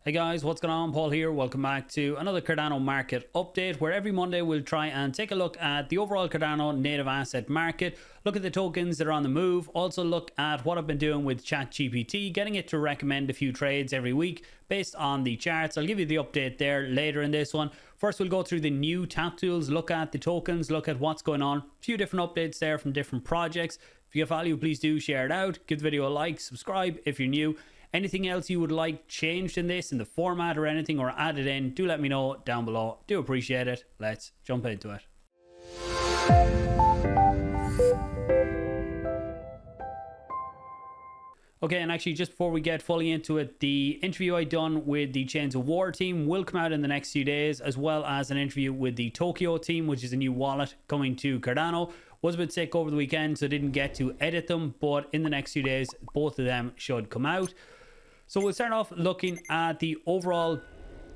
Hey guys, what's going on? Paul here. Welcome back to another Cardano market update, where every Monday we'll try and take a look at the overall Cardano native asset market, look at the tokens that are on the move, also look at what I've been doing with ChatGPT, getting it to recommend a few trades every week based on the charts. I'll give you the update there later in this one. First, we'll go through the new TapTools, look at the tokens, look at what's going on, a few different updates there from different projects. If you get value, please do share it out, give the video a like, subscribe if you're new. Anything else you would like changed in this, in the format or anything, or added in, do let me know down below. Do appreciate it. Let's jump into it. Okay, and actually just before we get fully into it, the interview I done with the Chains of War team will come out in the next few days, as well as an interview with the Tokyo team, which is a new wallet coming to Cardano. Was a bit sick over the weekend, so didn't get to edit them, but in the next few days, both of them should come out. So we'll start off looking at the overall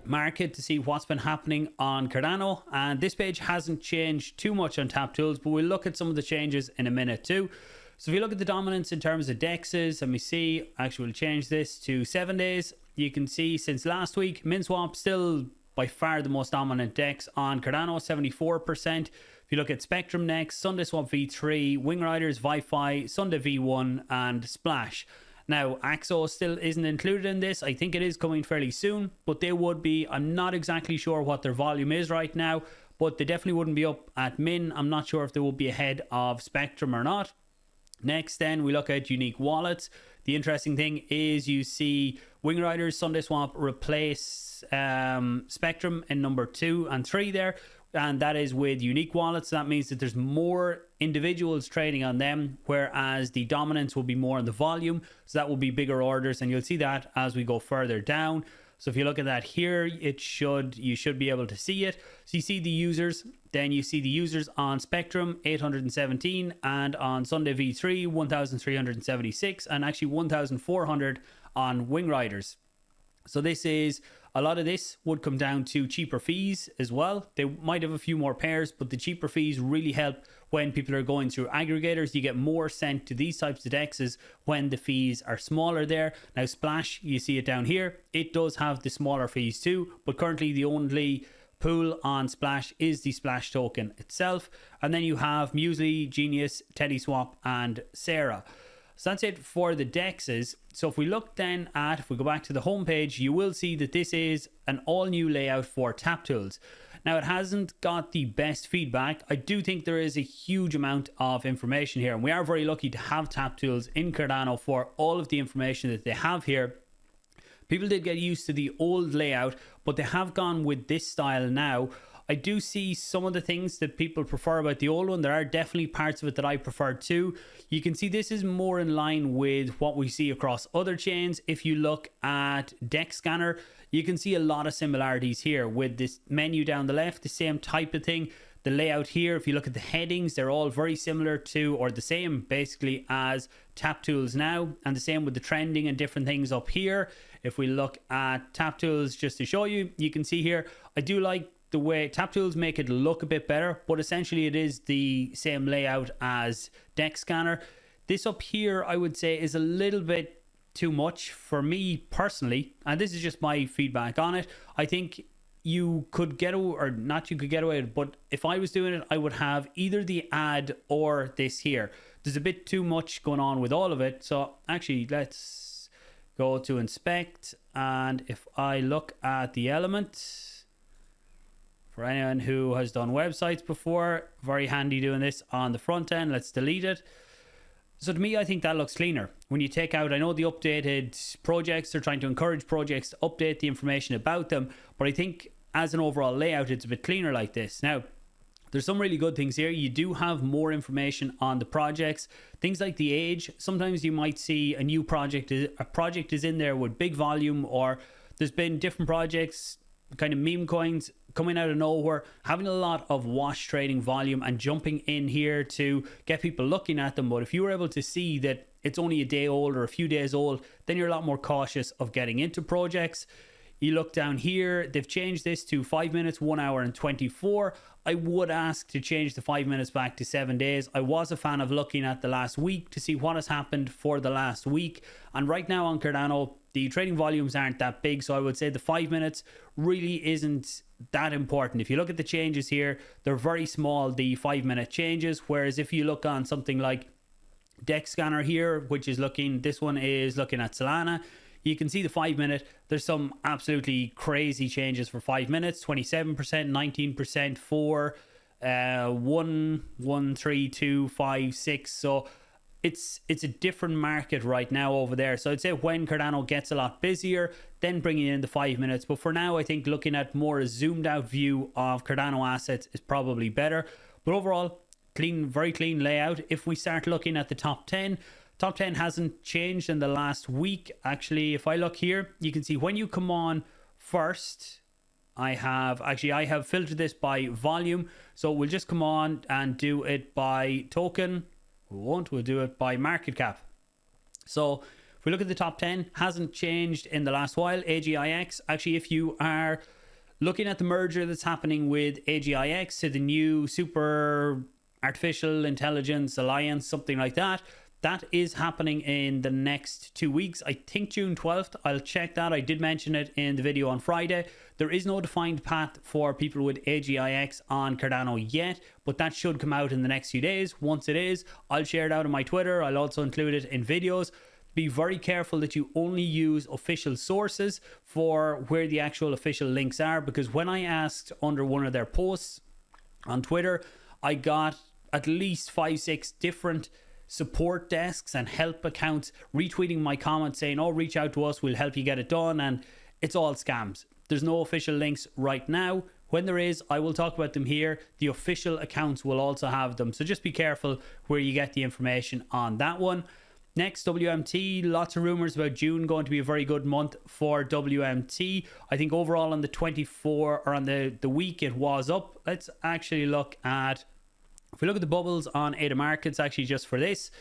market to see what's been happening on Cardano. And this page hasn't changed too much on TapTools, but we'll look at some of the changes in a minute too. So if you look at the dominance in terms of dexes, let me see, actually we'll change this to 7 days. You can see since last week, MinSwap still by far the most dominant dex on Cardano, 74%. If you look at Spectrum next, SundaeSwap V3, Wingriders, ViFi, Sunday V1, and Splash. Now, Axo still isn't included in this. I think it is coming fairly soon, but they would be. I'm not exactly sure what their volume is right now, but they definitely wouldn't be up at min. I'm not sure if they would be ahead of Spectrum or not. Next, then, we look at unique wallets. The interesting thing is you see Wingriders, SundaeSwap replace Spectrum in number 2 and 3 there. And that is with unique wallets. That means that there's more individuals trading on them, whereas the dominance will be more in the volume. So that will be bigger orders, and you'll see that as we go further down. So if you look at that here, you should be able to see it. So you see the users, then you see the users on Spectrum 817, and on Sunday V3 1376, and actually 1400 on Wingriders. So this is, a lot of this would come down to cheaper fees as well. They might have a few more pairs, but the cheaper fees really help when people are going through aggregators. You get more sent to these types of dexes when the fees are smaller there. Now Splash, you see it down here, it does have the smaller fees too, but currently the only pool on Splash is the Splash token itself. And then you have Muesli, Genius, TeddySwap, and Sarah. So that's it for the dexes. So if we look then at, if we go back to the home page, you will see that this is an all new layout for TapTools. Now it hasn't got the best feedback. I do think there is a huge amount of information here, and we are very lucky to have TapTools in Cardano for all of the information that they have here. People did get used to the old layout, but they have gone with this style now. I do see some of the things that people prefer about the old one. There are definitely parts of it that I prefer too. You can see this is more in line with what we see across other chains. If you look at Dex Scanner, you can see a lot of similarities here with this menu down the left, the same type of thing. The layout here, if you look at the headings, they're all very similar to, or the same basically as TapTools now, and the same with the trending and different things up here. If we look at TapTools, just to show you, you can see here, I do like the way TapTools make it look a bit better, but essentially it is the same layout as Dex Scanner. This up here, I would say, is a little bit too much for me personally, and this is just my feedback on it. I think you could get away, or not you could get away, but if I was doing it, I would have either the add or this here. There's a bit too much going on with all of it. So actually, let's go to inspect, and if I look at the element, for anyone who has done websites before, very handy doing this on the front end. Let's delete it. So to me, I think that looks cleaner. When you take out, I know the updated projects, they're trying to encourage projects to update the information about them, but I think as an overall layout, it's a bit cleaner like this. Now, there's some really good things here. You do have more information on the projects. Things like the age. Sometimes you might see a new project, a project is in there with big volume, or there's been different projects, kind of meme coins coming out of nowhere, having a lot of wash trading volume and jumping in here to get people looking at them. But if you were able to see that it's only a day old or a few days old, then you're a lot more cautious of getting into projects. You look down here, they've changed this to 5 minutes, 1 hour and 24. I would ask to change the 5 minutes back to 7 days. I was a fan of looking at the last week to see what has happened for the last week. And right now on Cardano, the trading volumes aren't that big. So I would say the 5 minutes really isn't that important. If you look at the changes here, they're very small, the 5 minute changes. Whereas if you look on something like Dex Scanner here, which is this one is looking at Solana, you can see the 5 minute, there's some absolutely crazy changes for 5 minutes, 27%, 19%, 4, 1, 1, 3, 2, 5, 6. So it's a different market right now over there. So I'd say when Cardano gets a lot busier, then bringing in the 5 minutes. But for now, I think looking at more a zoomed out view of Cardano assets is probably better. But overall, clean, very clean layout. If we start looking at the top 10 hasn't changed in the last week. Actually, if I look here, you can see when you come on first, I have filtered this by volume. So we'll just come on and do it by token. We'll do it by market cap. So if we look at the top 10, hasn't changed in the last while. AGIX, actually, if you are looking at the merger that's happening with AGIX to the new Super Artificial Intelligence Alliance, something like that, that is happening in the next 2 weeks. I think June 12th. I'll check that. I did mention it in the video on Friday. There is no defined path for people with AGIX on Cardano yet, but that should come out in the next few days. Once it is, I'll share it out on my Twitter. I'll also include it in videos. Be very careful that you only use official sources for where the actual official links are, because when I asked under one of their posts on Twitter, I got at least 5-6 different support desks and help accounts retweeting my comments saying, oh, reach out to us, we'll help you get it done. And it's all scams. There's no official links right now. When there is, I will talk about them here. The official accounts will also have them. So just be careful where you get the information on that one. Next, WMT, lots of rumors about June going to be a very good month for WMT. I think overall on the 24 or on the week it was up. Let's actually look at, if we look at the bubbles on ADA Markets, actually just for this.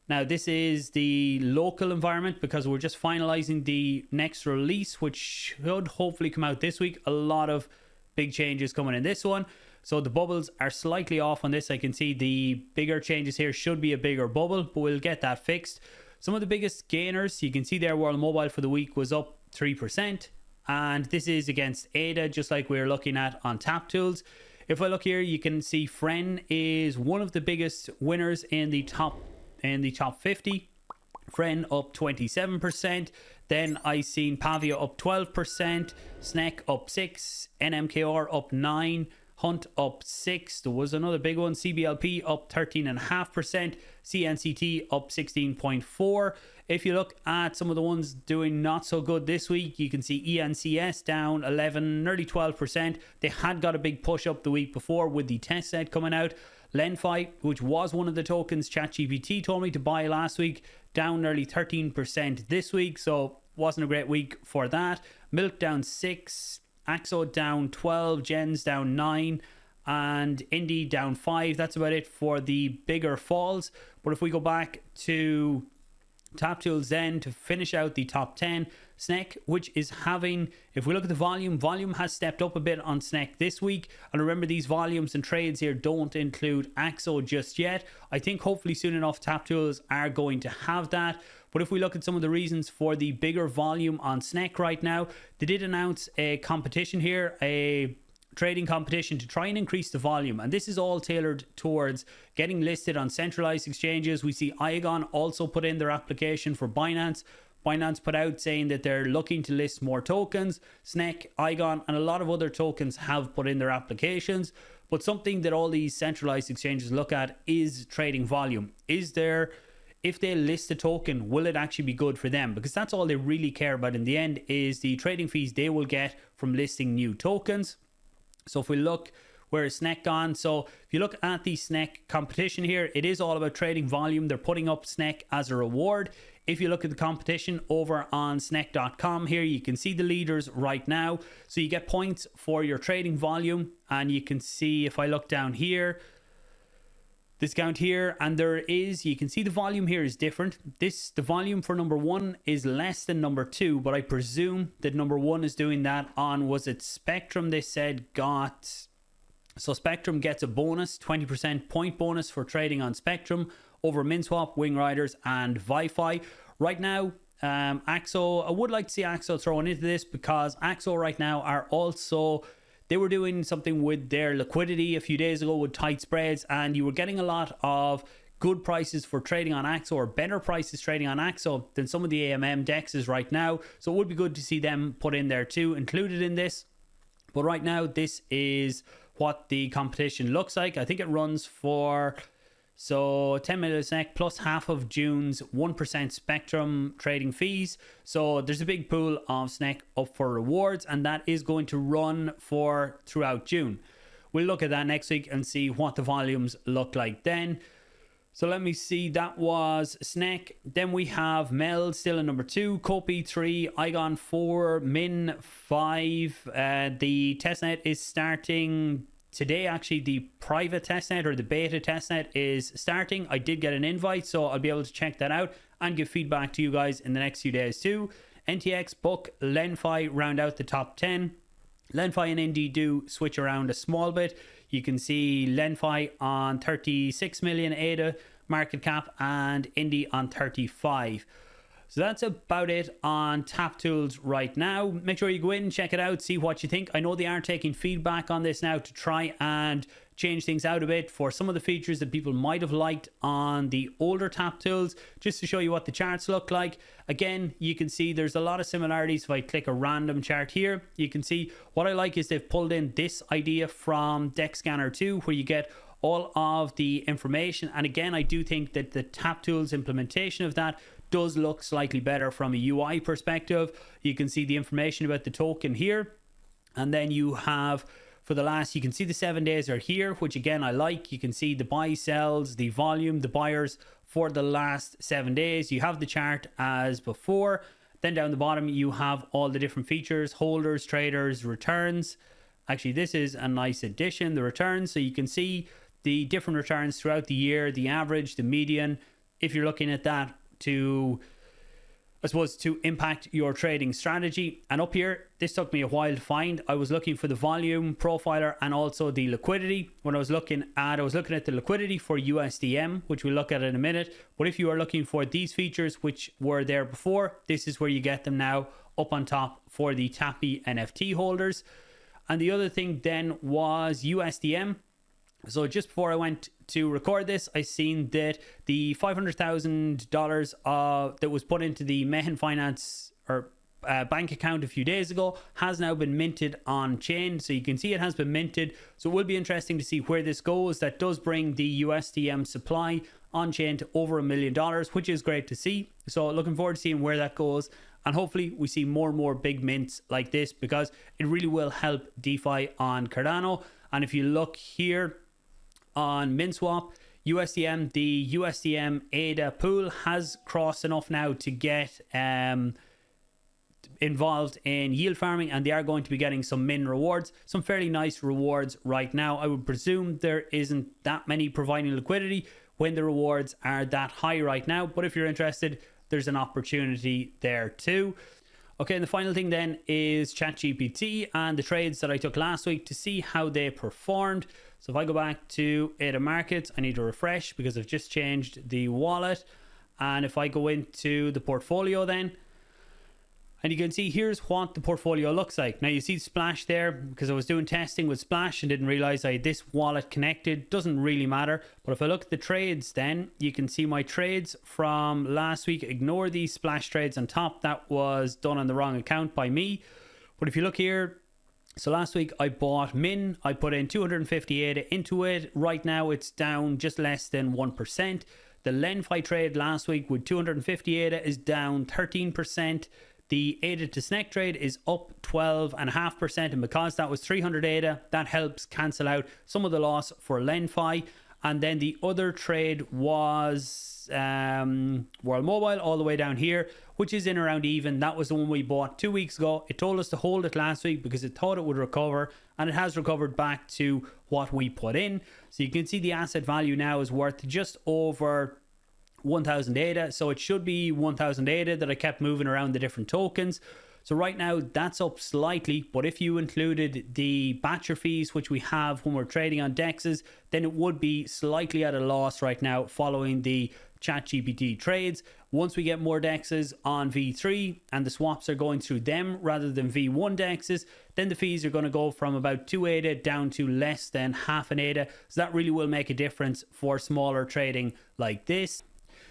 Now, this is the local environment because we're just finalizing the next release, which should hopefully come out this week. A lot of big changes coming in this one. So the bubbles are slightly off on this. I can see the bigger changes here should be a bigger bubble, but we'll get that fixed. Some of the biggest gainers, you can see there, World Mobile for the week was up 3%. And this is against ADA, just like we were looking at on TapTools. If I look here, you can see Fren is one of the biggest winners in the top 50. Fren up 27%. Then I seen Pavia up 12%, SNEK up 6%, NMKR up 9%, Hunt up 6%. There was another big one, CBLP up 13.5%, CNCT up 16.4%. If you look at some of the ones doing not so good this week, you can see ENCS down 11, nearly 12%. They had got a big push up the week before with the test set coming out. Lenfi, which was one of the tokens ChatGPT told me to buy last week, down nearly 13% this week. So wasn't a great week for that. Milk down 6%, Axo down 12%, Gens down 9%, and Indy down 5%. That's about it for the bigger falls. But if we go back to TapTools then to finish out the top 10, SNEK, which is having, if we look at the volume has stepped up a bit on SNEK this week. And remember, these volumes and trades here don't include Axo just yet. I think hopefully soon enough TapTools are going to have that. But if we look at some of the reasons for the bigger volume on SNEK right now, they did announce a competition here, a trading competition to try and increase the volume, and this is all tailored towards getting listed on centralized exchanges. We see Igon also put in their application for Binance. Binance put out saying that they're looking to list more tokens. SNEK, Igon, and a lot of other tokens have put in their applications. But something that all these centralized exchanges look at is trading volume. Is there, if they list a token, will it actually be good for them? Because that's all they really care about in the end, is the trading fees they will get from listing new tokens. So if we look, where is SNEK gone? So if you look at the SNEK competition here, it is all about trading volume. They're putting up SNEK as a reward. If you look at the competition over on SNEK.com here, you can see the leaders right now. So you get points for your trading volume, and you can see, if I look down here, discount here, and there is, you can see the volume here is different. The volume for number 1 is less than number 2, but I presume that number 1 is doing that on, was it Spectrum? They said got, so Spectrum gets a bonus, 20% point bonus for trading on Spectrum over MinSwap, Wing Riders, and Wi-Fi. Right now, Axo, I would like to see Axo thrown into this, because Axo right now are also, they were doing something with their liquidity a few days ago with tight spreads, and you were getting a lot of good prices for trading on Axo, or better prices trading on Axo than some of the AMM dexes right now. So it would be good to see them put in there too, included in this. But right now, this is what the competition looks like. I think it runs for, so 10 million SNEK plus half of June's 1% Spectrum trading fees. So there's a big pool of SNEK up for rewards, and that is going to run for throughout June. We'll look at that next week and see what the volumes look like then. So let me see, that was SNEK. Then we have Meld still in number 2, Copy 3, Igon 4, Min 5. The testnet is starting today. Actually, the private testnet, or the beta testnet, is starting. I did get an invite, so I'll be able to check that out and give feedback to you guys in the next few days too. NTX, Book, Lenfi round out the top 10. Lenfi and Indy do switch around a small bit. You can see Lenfi on 36 million ADA market cap and Indy on 35. So that's about it on TapTools right now. Make sure you go in and check it out, see what you think. I know they are taking feedback on this now to try and change things out a bit for some of the features that people might have liked on the older TapTools, just to show you what the charts look like. Again, you can see there's a lot of similarities. If I click a random chart here, you can see what I like is they've pulled in this idea from Dex Scanner 2, where you get all of the information. And again, I do think that the TapTools implementation of that does look slightly better from a UI perspective. You can see the information about the token here, and then you have, for the last, you can see the 7 days are here, which again I like. You can see the buy sells, the volume, the buyers for the last 7 days. You have the chart as before. Then down the bottom you have all the different features: holders, traders, returns. Actually, this is a nice addition, the returns. So you can see the different returns throughout the year, the average, the median, if you're looking at that to, I suppose, to impact your trading strategy. And up here, this took me a while to find. I was looking for the volume profiler and also the liquidity. When I was looking at the liquidity for USDM, which we'll look at in a minute. But if you are looking for these features, which were there before, this is where you get them now up on top for the Tappy NFT holders. And the other thing then was USDM. So just before I went to record this, I seen that the $500,000 that was put into the Mehen Finance or bank account a few days ago has now been minted on chain. So you can see it has been minted. So it will be interesting to see where this goes. That does bring the USDM supply on chain to over $1 million, which is great to see. So looking forward to seeing where that goes. And hopefully we see more and more big mints like this, because it really will help DeFi on Cardano. And if you look here on MinSwap, USDM, the USDM ADA pool has crossed enough now to get involved in yield farming, and they are going to be getting some min rewards, some fairly nice rewards right now. I would presume there isn't that many providing liquidity when the rewards are that high right now, but if you're interested, there's an opportunity there too. Okay, and the final thing then is ChatGPT and the trades that I took last week to see how they performed. So if I go back to ADA Markets, I need to refresh because I've just changed the wallet. And if I go into the portfolio then, and you can see here's what the portfolio looks like. Now you see Splash there because I was doing testing with Splash and didn't realize I had this wallet connected. Doesn't really matter. But if I look at the trades then, you can see my trades from last week. Ignore these Splash trades on top. That was done on the wrong account by me. But if you look here, so last week I bought Min. I put in 250 ADA into it. Right now it's down just less than 1%. The Lenfi trade last week with 250 ADA is down 13%. The ADA to SNEK trade is up 12.5%, and because that was 300 ADA, that helps cancel out some of the loss for Lenfi. And then the other trade was World Mobile all the way down here, which is in around even. That was the one we bought 2 weeks ago. It told us to hold it last week because it thought it would recover, and it has recovered back to what we put in. So you can see the asset value now is worth just over 1,000 ADA, so it should be 1,000 ADA that I kept moving around the different tokens. So right now that's up slightly, but if you included the batcher fees, which we have when we're trading on dexes, then it would be slightly at a loss right now following the ChatGPT trades. Once we get more dexes on V3 and the swaps are going through them rather than V1 dexes, then the fees are going to go from about 2 ADA down to less than half an ADA. So that really will make a difference for smaller trading like this.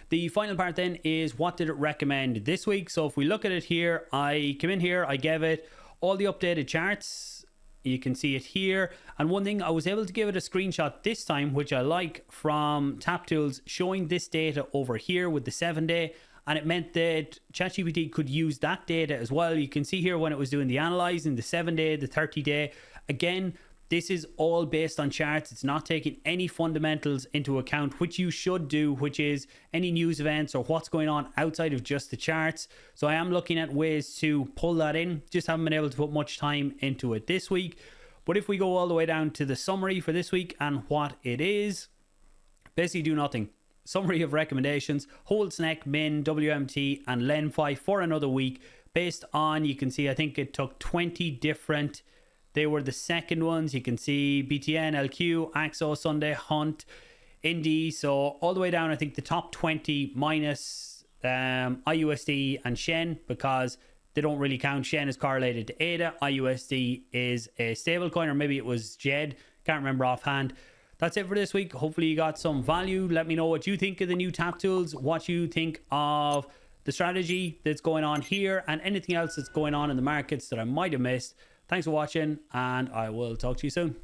The final part then is what did it recommend this week? So if we look at it here, I came in here, I gave it all the updated charts. You can see it here. And one thing, I was able to give it a screenshot this time, which I like, from TapTools, showing this data over here with the 7-day. And it meant that ChatGPT could use that data as well. You can see here when it was doing the analyzing, the 7-day, the 30-day. Again, this is all based on charts. It's not taking any fundamentals into account, which you should do, which is any news events or what's going on outside of just the charts. So I am looking at ways to pull that in. Just haven't been able to put much time into it this week. But if we go all the way down to the summary for this week and what it is, basically do nothing. Summary of recommendations: hold SNEK, Min, WMT and LenFi for another week based on, you can see, I think it took 20 different. They were the second ones. You can see BTN, LQ, AXO, Sunday, Hunt, Indy. So all the way down, I think the top 20 minus IUSD and Shen, because they don't really count. Shen is correlated to ADA. IUSD is a stable coin, or maybe it was JED. Can't remember offhand. That's it for this week. Hopefully you got some value. Let me know what you think of the new TapTools, what you think of the strategy that's going on here, and anything else that's going on in the markets that I might have missed. Thanks for watching, and I will talk to you soon.